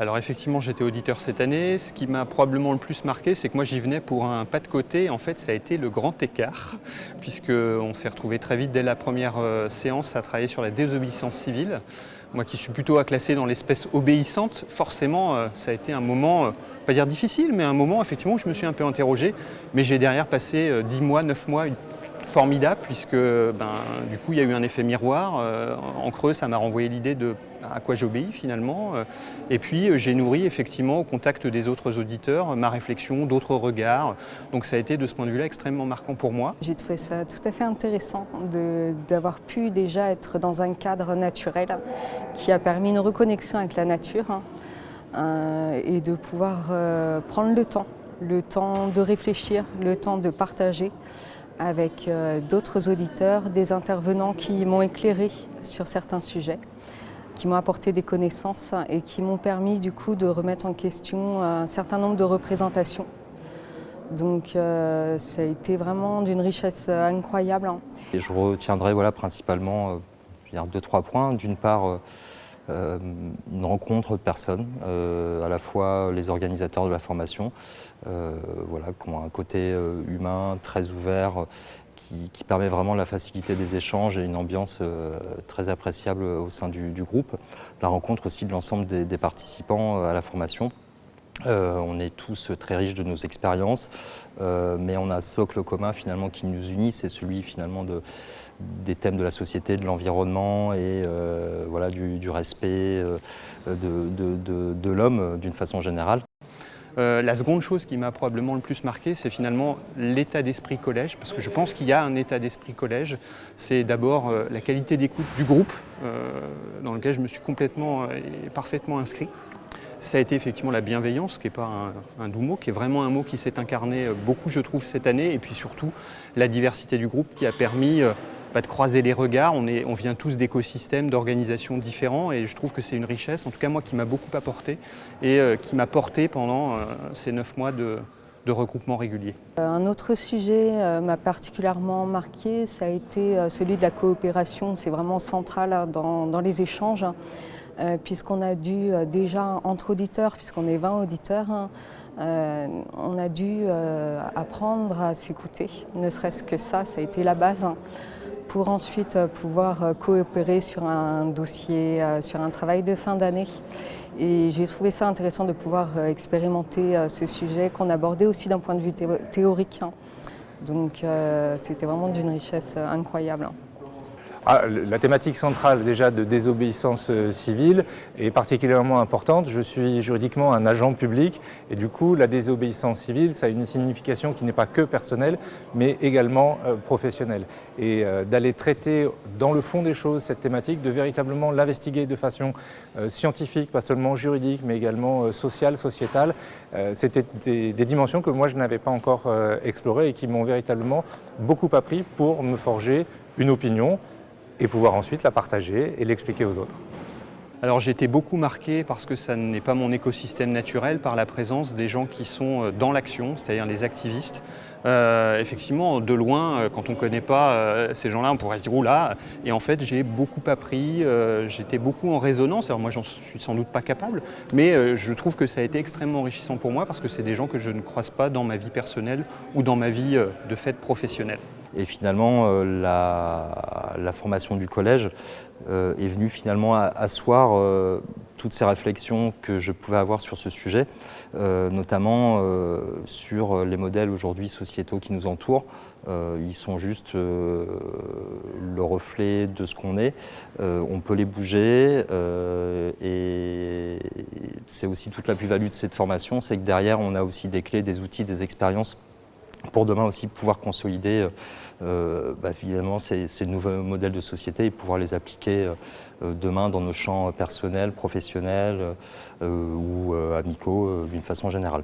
Alors effectivement, j'étais auditeur cette année. Ce qui m'a probablement le plus marqué, c'est que moi j'y venais pour un pas de côté. En fait, ça a été le grand écart, puisqu'on s'est retrouvé très vite dès la première séance à travailler sur la désobéissance civile. Moi qui suis plutôt à classer dans l'espèce obéissante, forcément, ça a été un moment, pas dire difficile, mais un moment effectivement où je me suis un peu interrogé. Mais j'ai derrière passé 10 mois, 9 mois, formidable, puisque du coup il y a eu un effet miroir. En creux, ça m'a renvoyé l'idée de à quoi j'obéis finalement. Et puis j'ai nourri effectivement au contact des autres auditeurs ma réflexion, d'autres regards. Donc ça a été de ce point de vue-là extrêmement marquant pour moi. J'ai trouvé ça tout à fait intéressant d'avoir pu déjà être dans un cadre naturel qui a permis une reconnexion avec la nature et de pouvoir prendre le temps de réfléchir, le temps de partager avec d'autres auditeurs, des intervenants qui m'ont éclairé sur certains sujets, qui m'ont apporté des connaissances et qui m'ont permis du coup de remettre en question un certain nombre de représentations. Donc ça a été vraiment d'une richesse incroyable. Et je retiendrai principalement 2-3 points. D'une part, une rencontre de personnes, à la fois les organisateurs de la formation, qui ont un côté humain très ouvert, qui permet vraiment la facilité des échanges et une ambiance très appréciable au sein du groupe. La rencontre aussi de l'ensemble des participants à la formation. On est tous très riches de nos expériences, mais on a un socle commun finalement qui nous unit, c'est celui finalement des thèmes de la société, de l'environnement et du respect de l'homme d'une façon générale. La seconde chose qui m'a probablement le plus marqué, c'est finalement l'état d'esprit collège, parce que je pense qu'il y a un état d'esprit collège. C'est d'abord la qualité d'écoute du groupe, dans lequel je me suis complètement et parfaitement inscrit. Ça a été effectivement la bienveillance, qui n'est pas un doux mot, qui est vraiment un mot qui s'est incarné beaucoup, je trouve, cette année. Et puis surtout, la diversité du groupe qui a permis de croiser les regards. On vient tous d'écosystèmes, d'organisations différents. Et je trouve que c'est une richesse, en tout cas moi, qui m'a beaucoup apporté et qui m'a porté pendant ces 9 mois de regroupement régulier. Un autre sujet m'a particulièrement marqué, ça a été celui de la coopération. C'est vraiment central dans les échanges. Puisqu'on a dû déjà, entre auditeurs, puisqu'on est 20 auditeurs, on a dû apprendre à s'écouter. Ne serait-ce que ça a été la base pour ensuite pouvoir coopérer sur un dossier, sur un travail de fin d'année. Et j'ai trouvé ça intéressant de pouvoir expérimenter ce sujet qu'on abordait aussi d'un point de vue théorique. Donc c'était vraiment d'une richesse incroyable. La thématique centrale déjà de désobéissance civile est particulièrement importante. Je suis juridiquement un agent public et du coup la désobéissance civile, ça a une signification qui n'est pas que personnelle mais également professionnelle. Et d'aller traiter dans le fond des choses cette thématique, de véritablement l'investiguer de façon scientifique, pas seulement juridique mais également sociale, sociétale, c'était des dimensions que moi je n'avais pas encore explorées et qui m'ont véritablement beaucoup appris pour me forger une opinion et pouvoir ensuite la partager et l'expliquer aux autres. Alors j'ai été beaucoup marqué parce que ça n'est pas mon écosystème naturel, par la présence des gens qui sont dans l'action, c'est-à-dire les activistes. Effectivement, de loin, quand on ne connaît pas ces gens-là, on pourrait se dire « oula ». Et en fait, j'ai beaucoup appris, j'étais beaucoup en résonance. Alors moi, j'en suis sans doute pas capable, mais je trouve que ça a été extrêmement enrichissant pour moi parce que c'est des gens que je ne croise pas dans ma vie personnelle ou dans ma vie de fait professionnelle. Et finalement, la formation du collège est venue finalement asseoir toutes ces réflexions que je pouvais avoir sur ce sujet, notamment sur les modèles aujourd'hui sociétaux qui nous entourent. Ils sont juste le reflet de ce qu'on est. On peut les bouger et c'est aussi toute la plus-value de cette formation, c'est que derrière on a aussi des clés, des outils, des expériences pour demain aussi pouvoir consolider finalement ces nouveaux modèles de société et pouvoir les appliquer demain dans nos champs personnels, professionnels ou amicaux d'une façon générale.